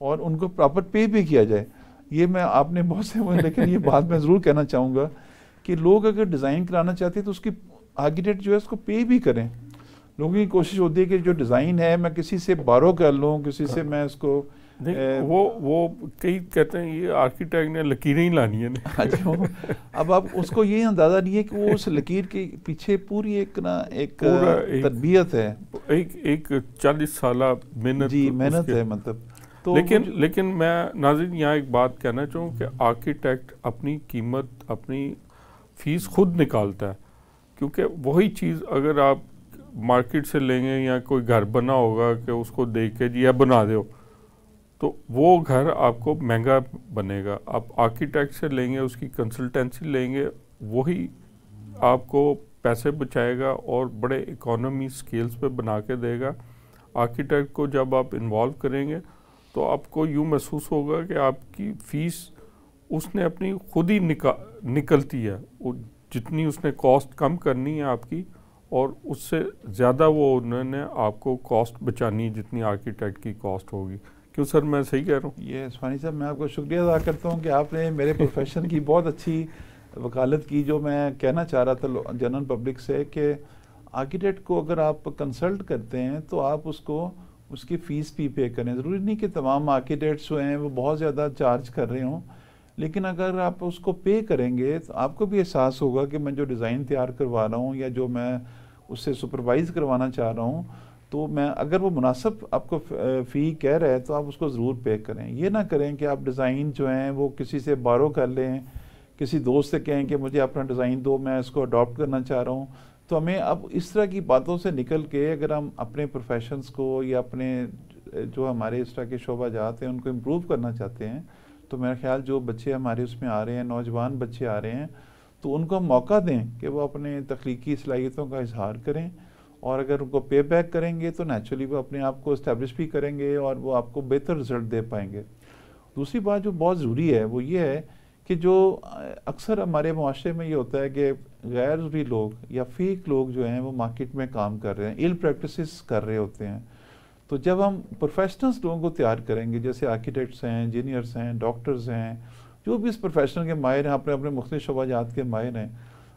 اور ان کو پراپر پے بھی کیا جائے۔ یہ میں آپ نے بہت سے لیکن یہ بات میں ضرور کہنا چاہوں گا کہ لوگ اگر ڈیزائن کرانا چاہتے ہیں تو اس کی آرکیٹیکٹ جو ہے اس کو پے بھی کریں۔ لوگوں کی کوشش ہوتی ہے کہ جو ڈیزائن ہے میں کسی سے بارو کر لوں، کسی سے میں اس کو وہ کئی کہتے ہیں یہ آرکیٹیکٹ نے لکیریں ہی لانی ہے۔ اب آپ اس کو یہ اندازہ نہیں ہے کہ وہ اس لکیر کے پیچھے پوری ایک تربیت ہے، ایک 40 سالہ محنت، جی محنت ہے مطلب۔ لیکن میں ناظرین یہاں ایک بات کہنا چاہوں کہ آرکیٹیکٹ اپنی قیمت، اپنی فیس خود نکالتا ہے، کیونکہ وہی چیز اگر آپ مارکیٹ سے لیں گے یا کوئی گھر بنا ہوگا کہ اس کو دیکھ کے جی یہ بنا دو، تو وہ گھر آپ کو مہنگا بنے گا۔ آپ آرکیٹیکٹ سے لیں گے، اس کی کنسلٹنسی لیں گے، وہی آپ کو پیسے بچائے گا اور بڑے اکانومی سکیلز پہ بنا کے دے گا۔ آرکیٹیکٹ کو جب آپ انوالو کریں گے تو آپ کو یوں محسوس ہوگا کہ آپ کی فیس اس نے اپنی خود ہی نکلتی ہے، جتنی اس نے کاسٹ کم کرنی ہے آپ کی، اور اس سے زیادہ وہ انہوں نے آپ کو کاسٹ بچانی ہے جتنی آرکیٹیکٹ کی کاسٹ ہوگی۔ کیوں سر میں صحیح کہہ رہا ہوں؟ یہ عثمانی صاحب میں آپ کو شکریہ ادا کرتا ہوں کہ آپ نے میرے پروفیشن کی بہت اچھی وکالت کی۔ جو میں کہنا چاہ رہا تھا جنرل پبلک سے کہ آرکیٹیکٹ کو اگر آپ کنسلٹ کرتے ہیں تو آپ اس کی فیس بھی پے کریں۔ ضروری نہیں کہ تمام آرکیٹیکٹس جو ہیں وہ بہت زیادہ چارج کر رہے ہوں، لیکن اگر آپ اس کو پے کریں گے تو آپ کو بھی احساس ہوگا کہ میں جو ڈیزائن تیار کروا رہا ہوں یا جو میں اس سے سپروائز کروانا چاہ رہا ہوں، تو میں اگر وہ مناسب آپ کو فی کہہ رہا ہے تو آپ اس کو ضرور پے کریں۔ یہ نہ کریں کہ آپ ڈیزائن جو ہیں وہ کسی سے بارو کر لیں، کسی دوست سے کہیں کہ مجھے اپنا ڈیزائن دو، میں اس کو اڈاپٹ کرنا چاہ رہا ہوں۔ تو ہمیں اب اس طرح کی باتوں سے نکل کے اگر ہم اپنے پروفیشنز کو یا اپنے جو ہمارے اس طرح کے شعبہ جات ہیں ان کو امپروو کرنا چاہتے ہیں، تو میرا خیال جو بچے ہمارے اس میں آ رہے ہیں، نوجوان بچے آ رہے ہیں، تو ان کو ہم موقع دیں کہ وہ اپنے تخلیقی صلاحیتوں کا اظہار کریں، اور اگر ان کو پے بیک کریں گے تو نیچرلی وہ اپنے آپ کو اسٹیبلش بھی کریں گے اور وہ آپ کو بہتر رزلٹ دے پائیں گے۔ دوسری بات جو بہت ضروری ہے وہ یہ ہے کہ جو اکثر ہمارے معاشرے میں یہ ہوتا ہے کہ غیر ضروری لوگ یا فیک لوگ جو ہیں وہ مارکیٹ میں کام کر رہے ہیں، ایل پریکٹسز کر رہے ہوتے ہیں۔ تو جب ہم پروفیشنلز لوگوں کو تیار کریں گے، جیسے آرکیٹیکٹس ہیں، انجینئرس ہیں، ڈاکٹرز ہیں، جو بھی اس پروفیشن کے ماہر ہیں، اپنے اپنے مختلف شعبہ جات کے ماہر ہیں،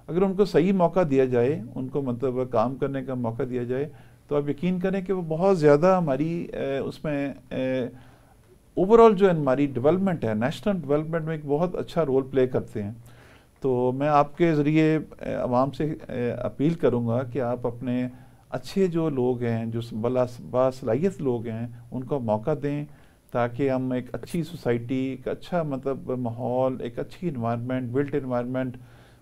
اگر ان کو صحیح موقع دیا جائے، ان کو مطلب کام کرنے کا موقع دیا جائے، تو آپ یقین کریں کہ وہ بہت زیادہ ہماری اس میں اوور آل جو ہماری ڈیولپمنٹ ہے، نیشنل ڈیولپمنٹ میں ایک بہت اچھا رول پلے کرتے ہیں۔ تو میں آپ کے ذریعے عوام سے اپیل کروں گا کہ آپ اپنے اچھے جو لوگ ہیں، جو باصلاحیت لوگ ہیں، ان کو موقع دیں تاکہ ہم ایک اچھی سوسائٹی، ایک اچھا مطلب ماحول، ایک اچھی انوائرمنٹ، بلٹ انوائرمنٹ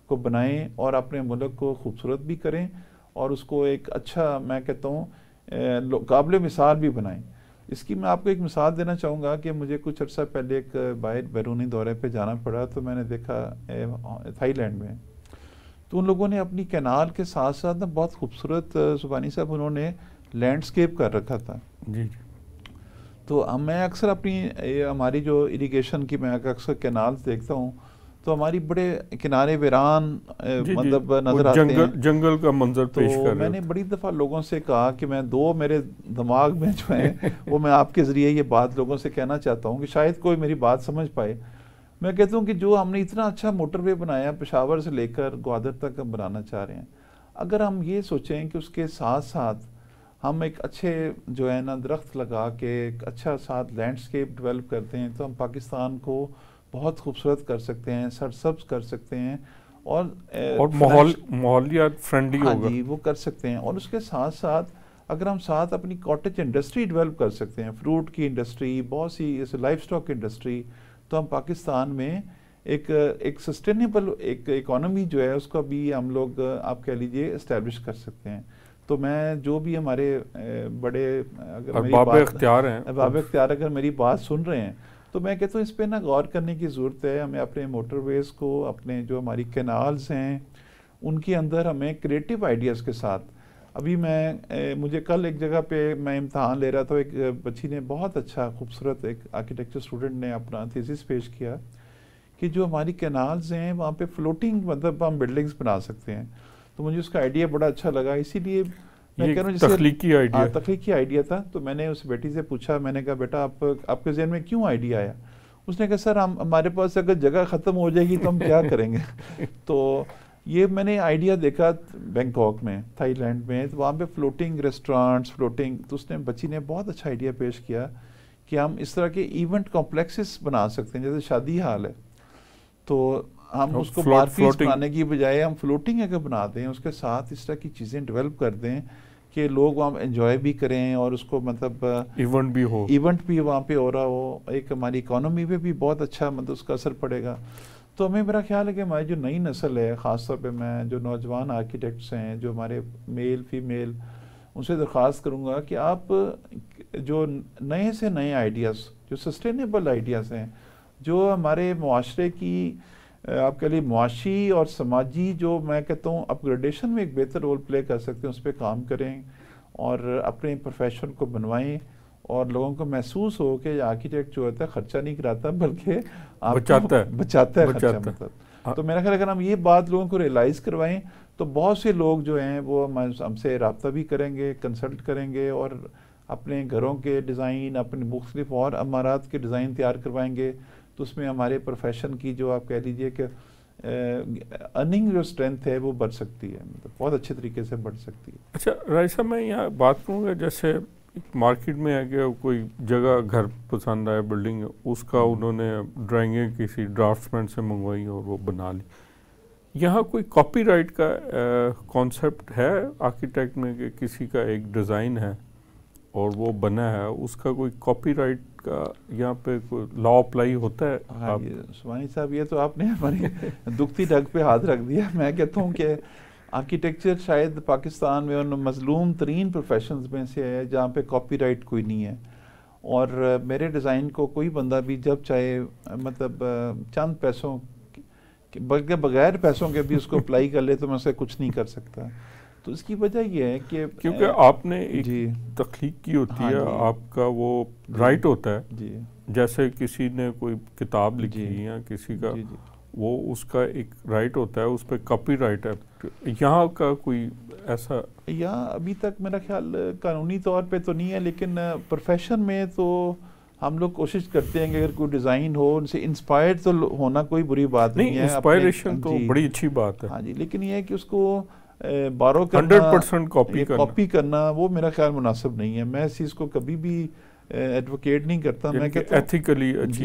کو بنائیں اور اپنے ملک کو خوبصورت بھی کریں اور اس کو ایک اچھا، میں کہتا ہوں قابل مثال بھی بنائیں۔ اس کی میں آپ کو ایک مثال دینا چاہوں گا کہ مجھے کچھ عرصہ پہلے ایک بیرونی دورے پہ جانا پڑا، تو میں نے دیکھا تھائی لینڈ میں، تو ان لوگوں نے اپنی کینال کے ساتھ ساتھ نا بہت خوبصورت سبحانی صاحب انہوں نے لینڈسکیپ کر رکھا تھا. جی جی. تو میں اکثر اپنی ہماری جو اریگیشن کی میں اکثر کینالز دیکھتا ہوں تو ہماری بڑے کنارے ویران مطلب نظر آتے ہیں, جنگل کا منظر پیش کر رہے. تو میں نے بڑی دفعہ لوگوں سے کہا کہ میں دو میرے دماغ میں جو ہیں وہ میں آپ کے ذریعے یہ بات لوگوں سے کہنا چاہتا ہوں کہ شاید کوئی میری بات سمجھ پائے. میں کہتا ہوں کہ جو ہم نے اتنا اچھا موٹر وے بنایا پشاور سے لے کر گوادر تک ہم بنانا چاہ رہے ہیں, اگر ہم یہ سوچیں کہ اس کے ساتھ ساتھ ہم ایک اچھے جو ہے نا درخت لگا کے ایک اچھا ساتھ لینڈسکیپ ڈیولپ کرتے ہیں تو ہم پاکستان کو بہت خوبصورت کر سکتے ہیں, سرسبز کر سکتے ہیں اور ماحولیات فرینڈلی ہوگا. جی وہ کر سکتے ہیں. اور اس کے ساتھ ساتھ اگر ہم ساتھ اپنی کاٹیج انڈسٹری ڈیولپ کر سکتے ہیں, فروٹ کی انڈسٹری, بہت سی ایسے لائف سٹاک انڈسٹری, تو ہم پاکستان میں ایک سسٹینیبل ایک اکانومی جو ہے اس کو بھی ہم لوگ آپ کہہ لیجئے اسٹیبلش کر سکتے ہیں. تو میں جو بھی ہمارے بڑے ارباب اختیار ہیں, ارباب اختیار اگر میری بات سن رہے ہیں تو میں کہتا ہوں اس پہ نا غور کرنے کی ضرورت ہے. ہمیں اپنے موٹر ویز کو, اپنے جو ہماری کینالز ہیں ان کے اندر ہمیں کریٹیو آئیڈیاز کے ساتھ. ابھی مجھے کل ایک جگہ پہ میں امتحان لے رہا تھا, ایک بچی نے بہت اچھا خوبصورت ایک آرکیٹیکچر اسٹوڈنٹ نے اپنا تھیسس پیش کیا کہ جو ہماری کینالز ہیں وہاں پہ فلوٹنگ مطلب ہم بلڈنگز بنا سکتے ہیں. تو مجھے اس کا آئیڈیا بڑا اچھا لگا, اسی لیے میں کہہ رہا ہوں تخلیقی آئیڈیا تھا. تو میں نے اس بیٹی سے پوچھا, میں نے کہا بیٹا آپ کے ذہن میں کیوں آئیڈیا آیا؟ اس نے کہا سر ہمارے پاس اگر جگہ ختم ہو جائے گی تو ہم کیا کریں گے. تو یہ میں نے آئیڈیا دیکھا بینکاک میں, تھائی لینڈ میں, تو وہاں پہ فلوٹنگ ریسٹورانٹس فلوٹنگ, تو اس نے بچی نے بہت اچھا آئیڈیا پیش کیا کہ ہم اس طرح کے ایونٹ کمپلیکسز بنا سکتے ہیں جیسے شادی ہال ہے, تو ہم اس کو بارفیس بنانے کی بجائے ہم فلوٹنگ اگر بنا دیں, اس کے ساتھ اس طرح کی چیزیں ڈیولپ کر دیں کہ لوگ وہاں انجوائے بھی کریں اور اس کو مطلب ایونٹ بھی وہاں پہ ہو رہا ہو, ایک ہماری اکانومی پہ بھی بہت اچھا مطلب اس کا اثر پڑے گا. تو ہمیں میرا خیال ہے کہ ہماری جو نئی نسل ہے, خاص طور پہ میں جو نوجوان آرکیٹیکٹس ہیں, جو ہمارے میل فیمیل, ان سے درخواست کروں گا کہ آپ جو نئے سے نئے آئیڈیاز, جو سسٹینیبل آئیڈیاز ہیں, جو ہمارے معاشرے کی آپ کے لیے معاشی اور سماجی جو میں کہتا ہوں اپ گریڈیشن میں ایک بہتر رول پلے کر سکتے ہیں, اس پہ کام کریں اور اپنے پروفیشن کو بنوائیں اور لوگوں کو محسوس ہو کہ آرکیٹیکٹ جو ہوتا ہے خرچہ نہیں کراتا بلکہ بچاتا ہے خرچہ مطلب. تو میرا خیال اگر ہم یہ بات لوگوں کو ریئلائز کروائیں تو بہت سے لوگ جو ہیں وہ ہم سے رابطہ بھی کریں گے, کنسلٹ کریں گے اور اپنے گھروں کے ڈیزائن, اپنے مختلف اور عمارات کے ڈیزائن تیار کروائیں گے. تو اس میں ہمارے پروفیشن کی جو آپ کہہ لیجئے کہ ارننگ جو اسٹرینتھ ہے وہ بڑھ سکتی ہے, مطلب بہت اچھے طریقے سے بڑھ سکتی ہے. اچھا رائے صاحب, میں یہاں بات کروں گا جیسے مارکیٹ میں ہے کہ کوئی جگہ گھر پسند آیا, بلڈنگ, اس کا انہوں نے ڈرائنگیں کسی ڈرافٹس مین سے منگوائی اور وہ بنا لی. یہاں کوئی کاپی رائٹ کا کانسیپٹ ہے آرکیٹیکٹ میں کہ کسی کا ایک ڈیزائن ہے اور وہ بنا ہے, اس کا کوئی کاپی رائٹ کا یہاں پہ کوئی لا اپلائی ہوتا ہے؟ سبحانی صاحب یہ تو آپ نے ہماری دکھتی ڈگ پہ ہاتھ رکھ دیا. میں کہتا ہوں کہ آرکیٹیکچر شاید پاکستان میں ان مظلوم ترین پروفیشنز میں سے ہے جہاں پہ کاپی رائٹ کوئی نہیں ہے, اور میرے ڈیزائن کو کوئی بندہ بھی جب چاہے مطلب چند پیسوں بلکہ بغیر پیسوں کے بھی اس کو اپلائی کر لے تو میں اسے کچھ نہیں کر سکتا. تو اس کی وجہ یہ ہے کہ کیونکہ آپ نے ایک تخلیق کی ہوتی ہے, آپ کا وہ رائٹ ہوتا ہے, جیسے کسی نے کوئی کتاب لکھی یا کسی کا وہ اس کا ایک رائٹ ہوتا ہے, اس پہ کاپی رائٹ ہے. یہاں کا کوئی ایسا یہاں ابھی تک میرا خیال قانونی طور پہ تو نہیں ہے, لیکن پروفیشن میں تو ہم لوگ کوشش کرتے ہیں کہ اگر کوئی ڈیزائن ہو ان سے انسپائرڈ تو ہونا کوئی بری بات نہیں ہے. انسپائریشن تو بڑی اچھی بات ہے. ہاں جی, لیکن یہ ہے کہ اس کو بارو کرنا 100% کاپی کرنا وہ میرا خیال مناسب نہیں ہے. میں اس چیز کو کبھی بھی ایڈوکیٹ نہیں کرتا. میں کہتا ہوں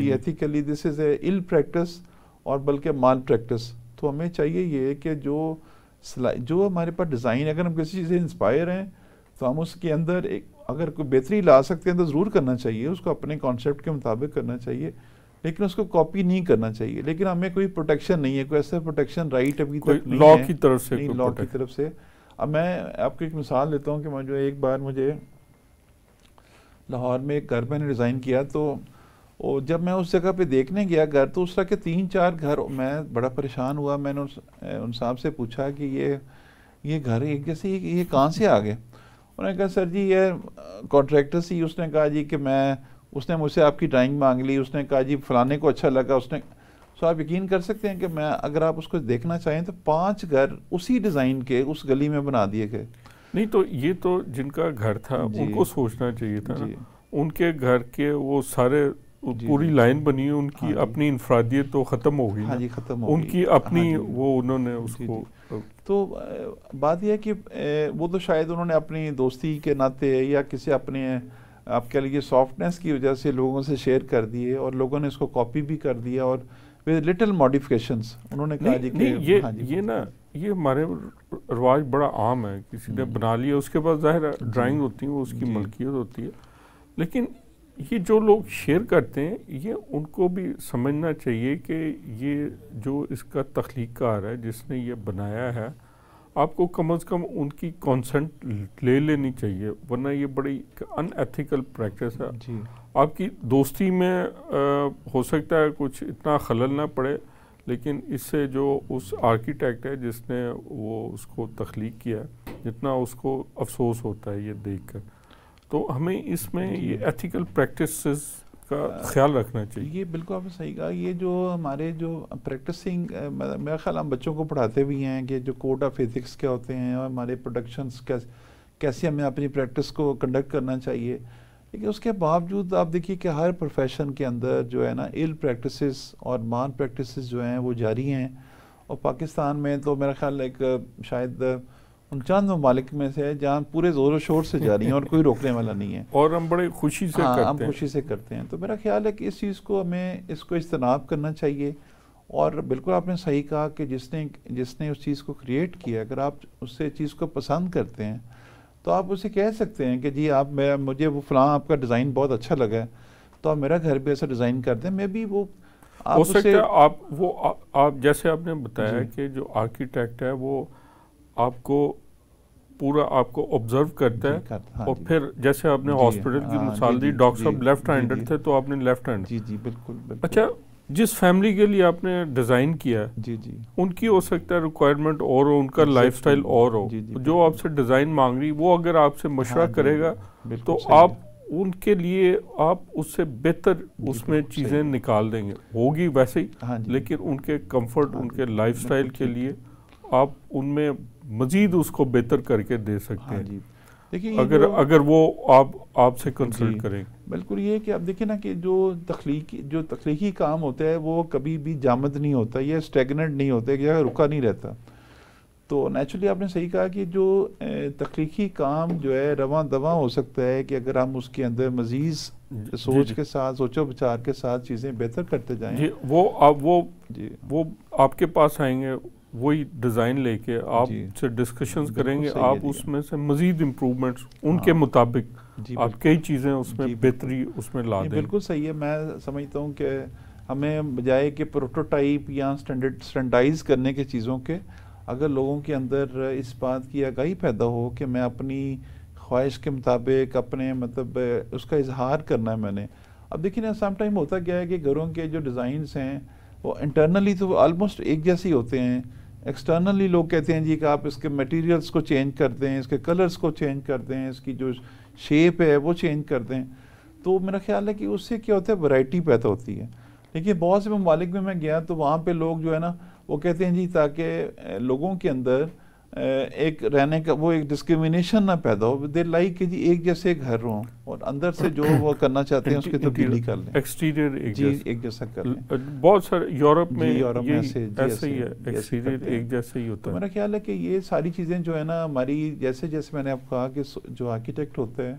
ایتھیکلی دس از اے اِل پریکٹس اور بلکہ مال پریکٹس. تو ہمیں چاہیے یہ کہ جو ہمارے پاس ڈیزائن, اگر ہم کسی چیز سے انسپائر ہیں تو ہم اس کے اندر ایک اگر کوئی بہتری لا سکتے ہیں تو ضرور کرنا چاہیے, اس کو اپنے کانسیپٹ کے مطابق کرنا چاہیے, لیکن اس کو کاپی نہیں کرنا چاہیے. لیکن ہمیں کوئی پروٹیکشن نہیں ہے, کوئی ایسا پروٹیکشن رائٹ ابھی تک نہیں ہے لا کی طرف سے. لا کی طرف سے. اب میں آپ کو ایک مثال دیتا ہوں کہ ایک بار مجھے لاہور میں ایک گھر میں نے ڈیزائن کیا, تو اور جب میں اس جگہ پہ دیکھنے گیا گھر تو اس طرح کے 3-4 گھر، میں بڑا پریشان ہوا. میں نے ان صاحب سے پوچھا کہ یہ گھر ایک جیسے یہ کہاں سے آ گئے؟ انہوں نے کہا سر جی یہ کانٹریکٹر سی. اس نے کہا جی کہ اس نے مجھ سے آپ کی ڈرائنگ مانگ لی. اس نے کہا جی فلانے کو اچھا لگا. سو آپ یقین کر سکتے ہیں کہ اگر آپ اس کو دیکھنا چاہیں تو 5 گھر اسی ڈیزائن کے اس گلی میں بنا دیے گئے. نہیں تو یہ تو جن کا گھر تھا ان کو سوچنا چاہیے تھا نا. ان کے گھر کے وہ سارے پوری لائن بنی ہے، ان کی اپنی انفرادیت تو ختم ہو گئی. ہاں جی ختم ہو ان کی اپنی وہ انہوں نے اس کو. تو بات یہ ہے کہ وہ تو شاید انہوں نے اپنی دوستی کے ناطے یا کسی اپنے آپ کہہ لیجیے سافٹنیس کی وجہ سے لوگوں سے شیئر کر دیے اور لوگوں نے اس کو کاپی بھی کر دیا اور with little modifications انہوں نے کہا جی کہ یہ نا یہ ہمارے رواج بڑا عام ہے. کسی نے بنا لیا اس کے بعد ظاہر ڈرائنگ ہوتی ہے وہ اس کی ملکیت ہوتی ہے. لیکن یہ جو لوگ شیئر کرتے ہیں یہ ان کو بھی سمجھنا چاہیے کہ یہ جو اس کا تخلیق کار ہے جس نے یہ بنایا ہے آپ کو کم از کم ان کی کانسنٹ لے لینی چاہیے، ورنہ یہ بڑی ان ایتھیکل پریکٹس ہے. آپ کی دوستی میں ہو سکتا ہے کچھ اتنا خلل نہ پڑے، لیکن اس سے جو اس آرکیٹیکٹ ہے جس نے وہ اس کو تخلیق کیا جتنا اس کو افسوس ہوتا ہے یہ دیکھ کر. تو ہمیں اس میں یہ ایتھیکل پریکٹسز کا خیال رکھنا چاہیے. یہ بالکل آپ نے صحیح کہا. یہ جو ہمارے جو پریکٹسنگ میرا خیال ہم بچوں کو پڑھاتے بھی ہیں کہ جو کوڈ آف ایتھکس کیا ہوتے ہیں اور ہمارے پروڈکشنز کیسے ہمیں اپنی پریکٹس کو کنڈکٹ کرنا چاہیے. لیکن اس کے باوجود آپ دیکھیے کہ ہر پروفیشن کے اندر جو ہے نا ایل پریکٹسز اور مان پریکٹسز جو ہیں وہ جاری ہیں. اور پاکستان میں تو میرا خیال ایک شاید ان چند ممالک میں سے ہے جہاں پورے زور و شور سے جاری ہیں اور کوئی روکنے والا نہیں ہے اور ہم بڑے خوشی سے کرتے ہیں. ہم خوشی سے کرتے ہیں. تو میرا خیال ہے کہ اس چیز کو ہمیں اس کو اجتناب کرنا چاہیے. اور بالکل آپ نے صحیح کہا کہ جس نے اس چیز کو کریٹ کیا اگر آپ اس سے چیز کو پسند کرتے ہیں تو آپ اسے کہہ سکتے ہیں کہ جی مجھے وہ فلاں آپ کا ڈیزائن بہت اچھا لگا ہے تو آپ میرا گھر بھی ایسا ڈیزائن کر دیں. میں بھی وہ ہو سکتا ہے آپ جیسے آپ نے بتایا کہ جو آرکیٹیکٹ ہے وہ آپ کو پورا آپ کو آبزرو کرتا ہے اور پھر جیسے آپ نے ہاسپٹل کی مثال دی ڈاکٹر صاحب لیفٹ ہینڈر تھے تو آپ نے لیفٹ ہینڈ. جی بالکل. اچھا جس فیملی کے لیے آپ نے ڈیزائن کیا ان کی ہو سکتا ہے ریکوائرمنٹ اور ہو، ان کا لائف سٹائل اور ہو. جو آپ سے ڈیزائن مانگ رہی وہ اگر آپ سے مشورہ کرے گا تو آپ ان کے لیے آپ اس سے بہتر اس میں چیزیں نکال دیں گے. ہوگی ویسے ہی لیکن ان کے کمفرٹ ان کے لائف سٹائل کے لیے آپ ان میں مزید اس کو بہتر کر کے دے سکتے ہیں اگر وہ آپ سے کنسلٹ کریں. بالکل. یہ کہ آپ دیکھیں نا کہ جو تخلیقی کام ہوتا ہے وہ کبھی بھی جامد نہیں ہوتا، یہ اسٹیگننٹ نہیں ہوتا، ایک جگہ رکا نہیں رہتا. تو نیچرلی آپ نے صحیح کہا کہ جو تخلیقی کام جو ہے رواں دواں ہو سکتا ہے کہ اگر ہم اس کے اندر مزید سوچ کے ساتھ سوچ و بچار کے ساتھ چیزیں بہتر کرتے جائیں. وہ آپ کے پاس آئیں گے وہی ڈیزائن لے کے آپ سے ڈسکشنز کریں گے، آپ اس میں سے مزید امپروومنٹس ان کے مطابق آپ کئی چیزیں اس میں بہتری اس میں لا دیں. بالکل صحیح ہے. میں سمجھتا ہوں کہ ہمیں بجائے کہ پروٹوٹائپ یا سٹینڈرڈائز کرنے کے چیزوں کے اگر لوگوں کے اندر اس بات کی آگاہی پیدا ہو کہ میں اپنی خواہش کے مطابق اپنے مطلب اس کا اظہار کرنا ہے میں نے. اب دیکھیں نا سم ٹائم ہوتا کیا ہے کہ گھروں کے جو ڈیزائنز ہیں وہ انٹرنلی تو آلموسٹ ایک جیسے ہی ہوتے ہیں. ایکسٹرنلی لوگ کہتے ہیں جی کہ آپ اس کے میٹیریلز کو چینج کر دیں، اس کے کلرز کو چینج کر دیں، اس کی جو شیپ ہے وہ چینج کر دیں. تو میرا خیال ہے کہ اس سے کیا ہوتا ہے ورائٹی پیدا ہوتی ہے. لیکن بہت سے ممالک میں گیا تو وہاں پہ لوگ جو ہے نا وہ کہتے ہیں جی تاکہ لوگوں کے اندر ایک رہنے کا وہ ایک ڈسکریمنیشن نہ پیدا ہو، دیر لائک کہ جی ایک جیسے گھر ہوں اور اندر سے جو وہ کرنا چاہتے ہیں اس کی تبدیلی کر لیں، ایکسٹیریئر ایک جیسا کر لیں. بہت سارے یورپ میں ایسے ہی ہے، ایکسٹیریئر ایک جیسا ہی ہوتا ہے. میرا خیال ہے کہ یہ ساری چیزیں جو ہے نا ہماری جیسے میں نے آپ کہا کہ جو آرکیٹیکٹ ہوتا ہے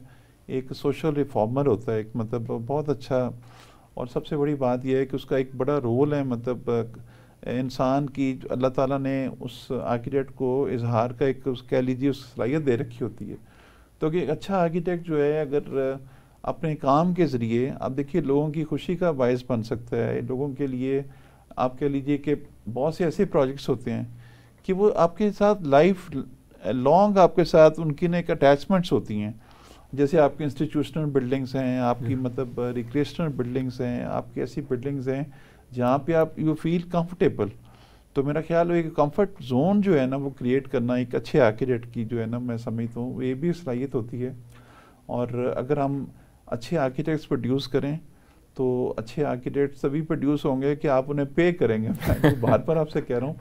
ایک سوشل ریفارمر ہوتا ہے، ایک مطلب بہت اچھا. اور سب سے بڑی بات یہ ہے کہ اس کا ایک بڑا رول ہے مطلب انسان کی اللہ تعالیٰ نے اس آرکیٹیکٹ کو اظہار کا ایک کہہ لیجیے اس صلاحیت دے رکھی ہوتی ہے. تو کہ ایک اچھا آرکیٹیکٹ جو ہے اگر اپنے کام کے ذریعے آپ دیکھیے لوگوں کی خوشی کا باعث بن سکتا ہے. لوگوں کے لیے آپ کہہ لیجیے کہ بہت سے ایسے پروجیکٹس ہوتے ہیں کہ وہ آپ کے ساتھ لائف لانگ آپ کے ساتھ ان کی ایک اٹیچمنٹس ہوتی ہیں. جیسے آپ کی انسٹیٹیوشنل بلڈنگس ہیں، آپ کی مطلب ریکریشنل بلڈنگس ہیں، آپ کی ایسی بلڈنگس ہیں جہاں پہ آپ یو فیل کمفرٹیبل. تو میرا خیال ہے کہ کمفرٹ زون جو ہے نا وہ کریٹ کرنا ایک اچھے آرکیٹیکٹ کی جو ہے نا میں سمجھتا ہوں یہ بھی صلاحیت ہوتی ہے. اور اگر ہم اچھے آرکیٹیکٹس پروڈیوس کریں تو اچھے آرکیٹیکٹس تبھی پروڈیوس ہوں گے کہ آپ انہیں پے کریں گے. میں بار بار آپ سے کہہ رہا ہوں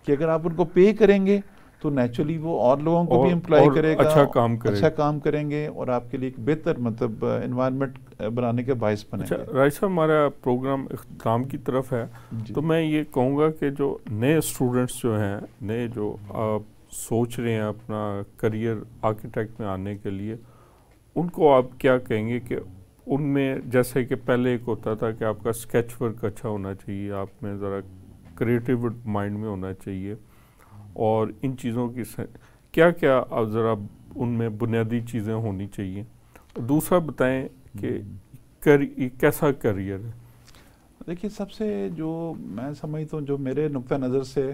کہ اگر آپ ان کو پے کریں گے تو نیچرلی وہ اور لوگوں کو بھی امپلائی کرے گا، اچھا کام کریں گے اور آپ کے لیے ایک بہتر مطلب انوائرمنٹ بنانے کے باعث بنیں گے. راجد صاحب ہمارا پروگرام اختتام کی طرف ہے، تو میں یہ کہوں گا کہ جو نئے اسٹوڈنٹس جو ہیں، نئے جو سوچ رہے ہیں اپنا کریئر آرکیٹیکٹ میں آنے کے لیے، ان کو آپ کیا کہیں گے کہ ان میں جیسے کہ پہلے ایک ہوتا تھا کہ آپ کا اسکیچ ورک اچھا ہونا چاہیے، آپ میں ذرا کریٹیو مائنڈ میں ہونا چاہیے، اور ان چیزوں کی کیا کیا ذرا ان میں بنیادی چیزیں ہونی چاہیے. دوسرا بتائیں کہ کیسا کریئر ہے؟ دیکھیے سب سے جو میں سمجھتا ہوں جو میرے نقطہ نظر سے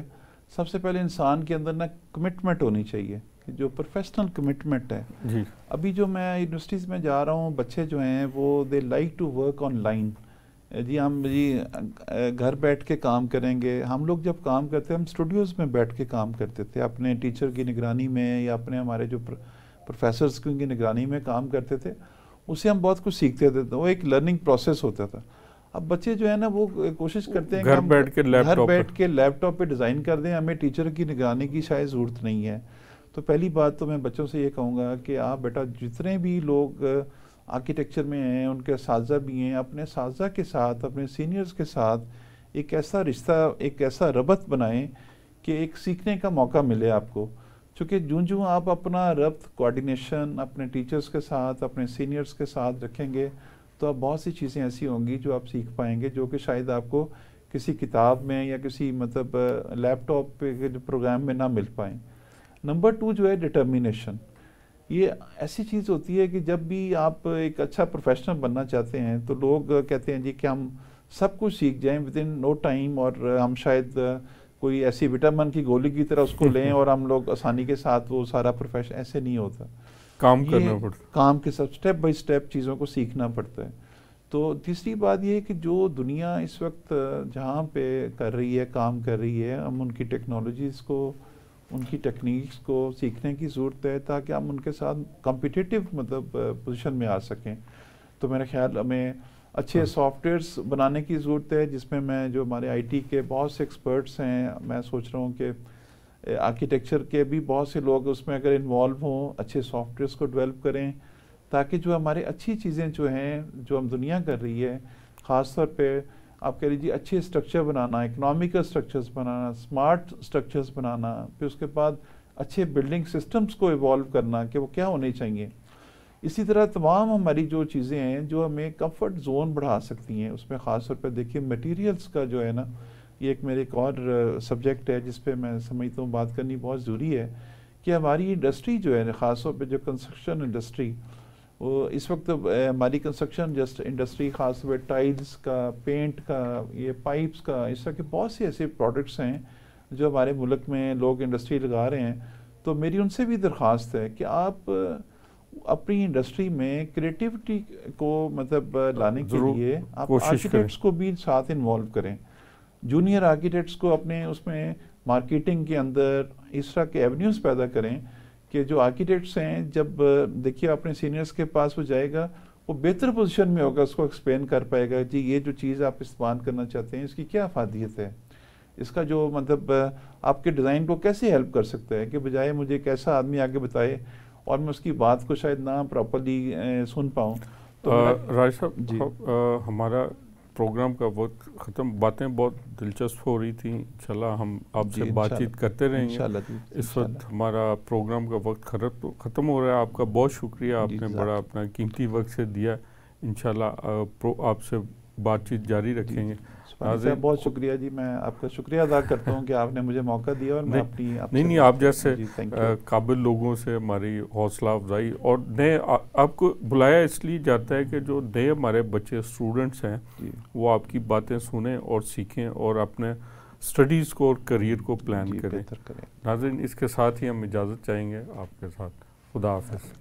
سب سے پہلے انسان کے اندر نا کمٹمنٹ ہونی چاہیے، جو پروفیشنل کمٹمنٹ ہے. جی ابھی جو میں یونیورسٹیز میں جا رہا ہوں، بچے جو ہیں وہ they like to work online. جی ہم گھر بیٹھ کے کام کریں گے. ہم لوگ جب کام کرتے ہم اسٹوڈیوز میں بیٹھ کے کام کرتے تھے، اپنے ٹیچر کی نگرانی میں یا اپنے ہمارے جو پروفیسرز کی نگرانی میں کام کرتے تھے. اس سے ہم بہت کچھ سیکھتے تھے، وہ ایک لرننگ پروسیس ہوتا تھا. اب بچے جو ہے نا وہ کوشش کرتے ہیں کہ گھر بیٹھ کے لیپ ٹاپ پہ ڈیزائن کر دیں، ہمیں ٹیچر کی نگرانی کی شاید ضرورت نہیں ہے. تو پہلی بات تو میں بچوں سے یہ کہوں گا کہ آپ بیٹا جتنے بھی لوگ آرکیٹیکچر میں ہیں، ان کے اساتذہ بھی ہیں، اپنے اساتذہ کے ساتھ، اپنے سینئرز کے ساتھ ایک ایسا رشتہ، ایک ایسا ربط بنائیں کہ ایک سیکھنے کا موقع ملے آپ کو. چونکہ جوں آپ اپنا ربط کوآرڈینیشن اپنے ٹیچرز کے ساتھ، اپنے سینئرز کے ساتھ رکھیں گے تو اب بہت سی چیزیں ایسی ہوں گی جو آپ سیکھ پائیں گے، جو کہ شاید آپ کو کسی کتاب میں یا کسی مطلب لیپ ٹاپ پہ پروگرام میں نہ مل پائیں. نمبر 2 جو ہے ڈٹرمینیشن. یہ ایسی چیز ہوتی ہے کہ جب بھی آپ ایک اچھا پروفیشنل بننا چاہتے ہیں تو لوگ کہتے ہیں جی کہ ہم سب کچھ سیکھ جائیں ود ان نو ٹائم، اور ہم شاید کوئی ایسی وٹامن کی گولی کی طرح اس کو لیں اور ہم لوگ آسانی کے ساتھ وہ سارا پروفیشن. ایسے نہیں ہوتا، کام کرنا پڑتا، کام کے ساتھ اسٹیپ بائی اسٹیپ چیزوں کو سیکھنا پڑتا ہے. تو تیسری بات یہ ہے کہ جو دنیا اس وقت جہاں پہ کر رہی ہے، کام کر رہی ہے، ہم ان کی ٹیکنالوجیز کو، ان کی ٹیکنیکس کو سیکھنے کی ضرورت ہے تاکہ ہم ان کے ساتھ کمپیٹیٹیو مطلب پوزیشن میں آ سکیں. تو میرا خیال ہمیں اچھے سافٹ ویئرس بنانے کی ضرورت ہے، جس میں جو ہمارے آئی ٹی کے بہت سے ایکسپرٹس ہیں. میں سوچ رہا ہوں کہ آرکیٹیکچر کے بھی بہت سے لوگ اس میں اگر انوالو ہوں، اچھے سافٹ ویئرس کو ڈیولپ کریں تاکہ جو ہمارے اچھی چیزیں جو ہیں جو ہم دنیا کر رہی ہے، خاص طور پہ آپ کہہ لیجیے اچھے اسٹرکچر بنانا، اکنامیکل اسٹرکچرز بنانا، اسمارٹ اسٹرکچرز بنانا، پھر اس کے بعد اچھے بلڈنگ سسٹمز کو ایوالو کرنا کہ وہ کیا ہونے چاہیے. اسی طرح تمام ہماری جو چیزیں ہیں جو ہمیں کمفرٹ زون بڑھا سکتی ہیں، اس میں خاص طور پہ دیکھیے میٹیریلز کا جو ہے نا، یہ ایک میرے ایک اور سبجیکٹ ہے جس پہ میں سمجھتا ہوں بات کرنی بہت ضروری ہے کہ ہماری انڈسٹری جو ہے خاص طور پہ جو کنسٹرکشن انڈسٹری، وہ اس وقت ہماری کنسٹرکشن جسٹ انڈسٹری خاص طور پہ ٹائلز کا، پینٹ کا، یہ پائپس کا، اس طرح کے بہت سے ایسے پروڈکٹس ہیں جو ہمارے ملک میں لوگ انڈسٹری لگا رہے ہیں. تو میری ان سے بھی درخواست ہے کہ آپ اپنی انڈسٹری میں کریٹیوٹی کو مطلب لانے کے لیے آپ آرکیٹیکٹس کو بھی ساتھ انوالو کریں، جونیئر آرکیٹیکٹس کو اپنے اس میں مارکیٹنگ کے اندر اس طرح کے ایونیوز پیدا کریں کہ جو آرکیٹیکٹس ہیں جب دیکھیے اپنے سینئرز کے پاس وہ جائے گا، وہ بہتر پوزیشن میں ہوگا، اس کو ایکسپلین کر پائے گا جی یہ جو چیز آپ استعمال کرنا چاہتے ہیں اس کی کیا افادیت ہے، اس کا جو مطلب آپ کے ڈیزائن کو کیسے ہیلپ کر سکتا ہے، کہ بجائے مجھے ایک ایسا آدمی آگے بتائے اور میں اس کی بات کو شاید نہ پراپرلی سن پاؤں. راج صاحب جی ہمارا پروگرام کا وقت ختم، باتیں بہت دلچسپ ہو رہی تھیں، انشاءاللہ ہم آپ سے بات چیت کرتے رہیں گے. اس وقت ہمارا پروگرام کا وقت ختم ہو رہا ہے. آپ کا بہت شکریہ، آپ نے بڑا اپنا قیمتی وقت سے دیا. انشاءاللہ آپ سے بات چیت جاری رکھیں گے. بہت شکریہ جی، میں آپ کا شکریہ ادا کرتا ہوں کہ آپ نے مجھے موقع دیا اور میں اپنی نہیں آپ جیسے قابل لوگوں سے ہماری حوصلہ افزائی، اور نئے آپ کو بلایا اس لیے جاتا ہے کہ جو نئے ہمارے بچے اسٹوڈنٹس ہیں وہ آپ کی باتیں سنیں اور سیکھیں اور اپنے اسٹڈیز کو اور کریئر کو پلان کریں. ناظرین اس کے ساتھ ہی ہم اجازت چاہیں گے آپ کے ساتھ. خدا حافظ.